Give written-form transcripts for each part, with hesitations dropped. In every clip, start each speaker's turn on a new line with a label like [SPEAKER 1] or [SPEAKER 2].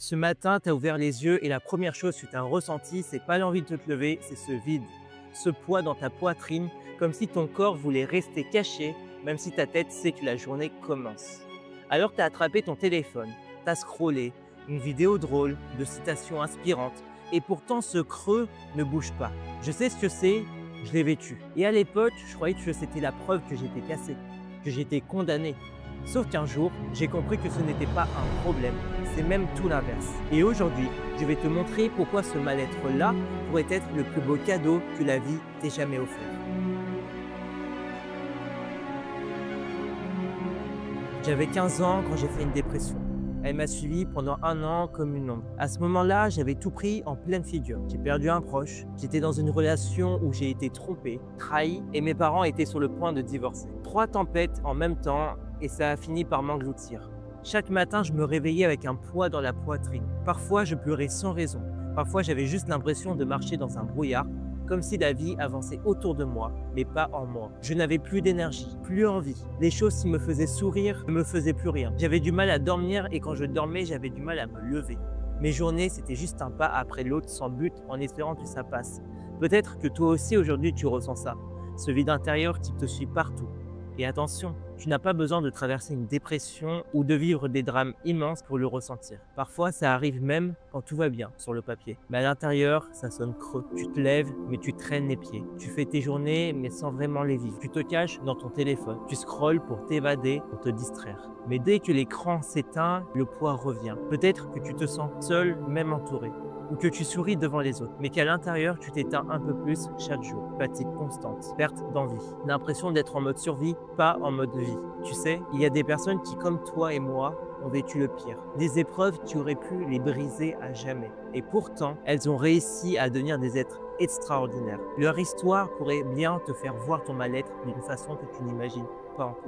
[SPEAKER 1] Ce matin, tu as ouvert les yeux et la première chose que tu as ressentie, c'est pas l'envie de te lever, c'est ce vide, ce poids dans ta poitrine, comme si ton corps voulait rester caché, même si ta tête sait que la journée commence. Alors tu as attrapé ton téléphone, tu as scrollé, une vidéo drôle, de citations inspirantes, et pourtant ce creux ne bouge pas. Je sais ce que c'est, je l'ai vécu. Et à l'époque, je croyais que c'était la preuve que j'étais cassé, que j'étais condamné. Sauf qu'un jour, j'ai compris que ce n'était pas un problème, c'est même tout l'inverse. Et aujourd'hui, je vais te montrer pourquoi ce mal-être-là pourrait être le plus beau cadeau que la vie t'ait jamais offert. J'avais 15 ans quand j'ai fait une dépression. Elle m'a suivi pendant 1 an comme une ombre. À ce moment-là, j'avais tout pris en pleine figure. J'ai perdu un proche, j'étais dans une relation où j'ai été trompé, trahi et mes parents étaient sur le point de divorcer. 3 tempêtes en même temps et ça a fini par m'engloutir. Chaque matin, je me réveillais avec un poids dans la poitrine. Parfois, je pleurais sans raison. Parfois, j'avais juste l'impression de marcher dans un brouillard, comme si la vie avançait autour de moi, mais pas en moi. Je n'avais plus d'énergie, plus envie. Les choses qui me faisaient sourire ne me faisaient plus rien. J'avais du mal à dormir et quand je dormais, j'avais du mal à me lever. Mes journées, c'était juste un pas après l'autre sans but, en espérant que ça passe. Peut-être que toi aussi aujourd'hui, tu ressens ça. Ce vide intérieur qui te suit partout. Et attention, tu n'as pas besoin de traverser une dépression ou de vivre des drames immenses pour le ressentir. Parfois, ça arrive même quand tout va bien sur le papier. Mais à l'intérieur, ça sonne creux. Tu te lèves, mais tu traînes les pieds. Tu fais tes journées, mais sans vraiment les vivre. Tu te caches dans ton téléphone. Tu scrolles pour t'évader, pour te distraire. Mais dès que l'écran s'éteint, le poids revient. Peut-être que tu te sens seul, même entouré. Ou que tu souris devant les autres, mais qu'à l'intérieur, tu t'éteins un peu plus chaque jour. Fatigue constante, perte d'envie, l'impression d'être en mode survie, pas en mode vie. Tu sais, il y a des personnes qui, comme toi et moi, ont vécu le pire. Des épreuves qui auraient pu les briser à jamais. Et pourtant, elles ont réussi à devenir des êtres extraordinaires. Leur histoire pourrait bien te faire voir ton mal-être d'une façon que tu n'imagines pas encore.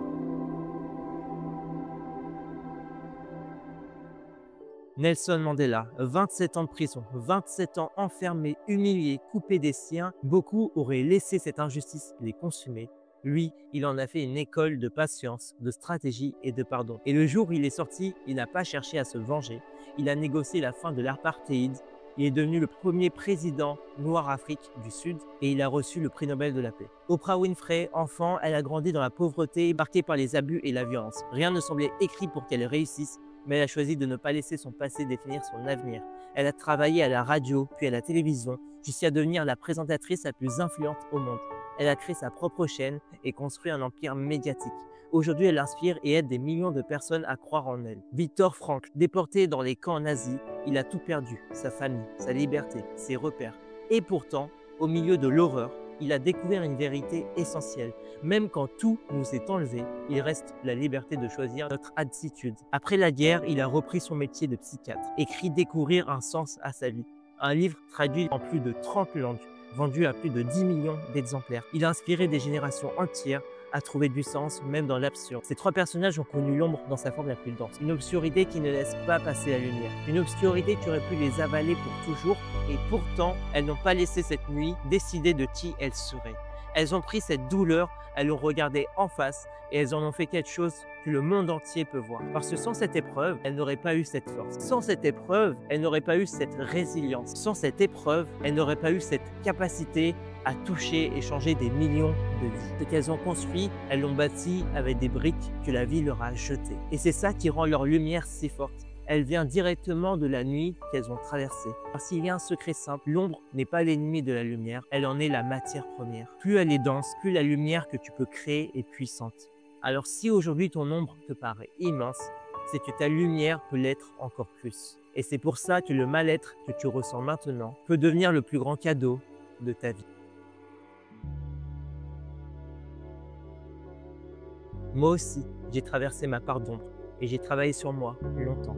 [SPEAKER 1] Nelson Mandela, 27 ans de prison, 27 ans enfermé, humilié, coupé des siens. Beaucoup auraient laissé cette injustice les consumer. Lui, il en a fait une école de patience, de stratégie et de pardon. Et le jour où il est sorti, il n'a pas cherché à se venger. Il a négocié la fin de l'apartheid. Il est devenu le premier président noir Afrique du Sud et il a reçu le prix Nobel de la paix. Oprah Winfrey, enfant, elle a grandi dans la pauvreté, marquée par les abus et la violence. Rien ne semblait écrit pour qu'elle réussisse, mais elle a choisi de ne pas laisser son passé définir son avenir. Elle a travaillé à la radio, puis à la télévision, jusqu'à devenir la présentatrice la plus influente au monde. Elle a créé sa propre chaîne et construit un empire médiatique. Aujourd'hui, elle inspire et aide des millions de personnes à croire en elle. Viktor Frankl, déporté dans les camps nazis, il a tout perdu, sa famille, sa liberté, ses repères. Et pourtant, au milieu de l'horreur, il a découvert une vérité essentielle. Même quand tout nous est enlevé, il reste la liberté de choisir notre attitude. Après la guerre, il a repris son métier de psychiatre, écrit Découvrir un sens à sa vie. Un livre traduit en plus de 30 langues, vendu à plus de 10 millions d'exemplaires. Il a inspiré des générations entières à trouver du sens, même dans l'absurde. Ces 3 personnages ont connu l'ombre dans sa forme la plus dense. Une obscurité qui ne laisse pas passer la lumière. Une obscurité qui aurait pu les avaler pour toujours. Et pourtant, elles n'ont pas laissé cette nuit décider de qui elles seraient. Elles ont pris cette douleur, elles l'ont regardée en face et elles en ont fait quelque chose que le monde entier peut voir. Parce que sans cette épreuve, elles n'auraient pas eu cette force. Sans cette épreuve, elles n'auraient pas eu cette résilience. Sans cette épreuve, elles n'auraient pas eu cette capacité à toucher et changer des millions de vies. Ce qu'elles ont construit, elles l'ont bâti avec des briques que la vie leur a jetées. Et c'est ça qui rend leur lumière si forte. Elle vient directement de la nuit qu'elles ont traversée. Parce qu'il y a un secret simple, l'ombre n'est pas l'ennemi de la lumière, elle en est la matière première. Plus elle est dense, plus la lumière que tu peux créer est puissante. Alors si aujourd'hui ton ombre te paraît immense, c'est que ta lumière peut l'être encore plus. Et c'est pour ça que le mal-être que tu ressens maintenant peut devenir le plus grand cadeau de ta vie. Moi aussi, j'ai traversé ma part d'ombre et j'ai travaillé sur moi longtemps.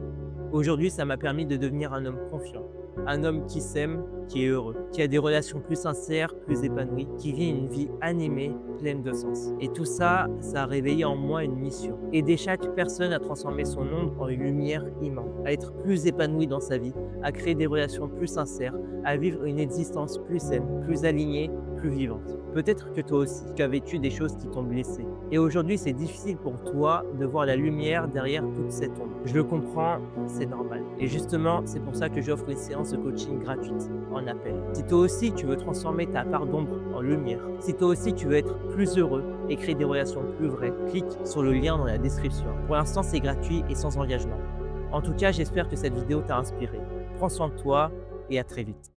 [SPEAKER 1] Aujourd'hui, ça m'a permis de devenir un homme confiant, Un homme qui s'aime, qui est heureux, qui a des relations plus sincères, plus épanouies, qui vit une vie animée, pleine de sens. Et tout ça, ça a réveillé en moi une mission. Aider chaque personne à transformer son ombre en une lumière immense, à être plus épanoui dans sa vie, à créer des relations plus sincères, à vivre une existence plus saine, plus alignée, plus vivante. Peut-être que toi aussi, tu as vécu des choses qui t'ont blessé. Et aujourd'hui, c'est difficile pour toi de voir la lumière derrière toute cette ombre. Je le comprends, c'est normal. Et justement, c'est pour ça que j'offre une séance de coaching gratuite en appel. Si toi aussi, tu veux transformer ta part d'ombre en lumière, si toi aussi, tu veux être plus heureux et créer des relations plus vraies, clique sur le lien dans la description. Pour l'instant, c'est gratuit et sans engagement. En tout cas, j'espère que cette vidéo t'a inspiré. Prends soin de toi et à très vite.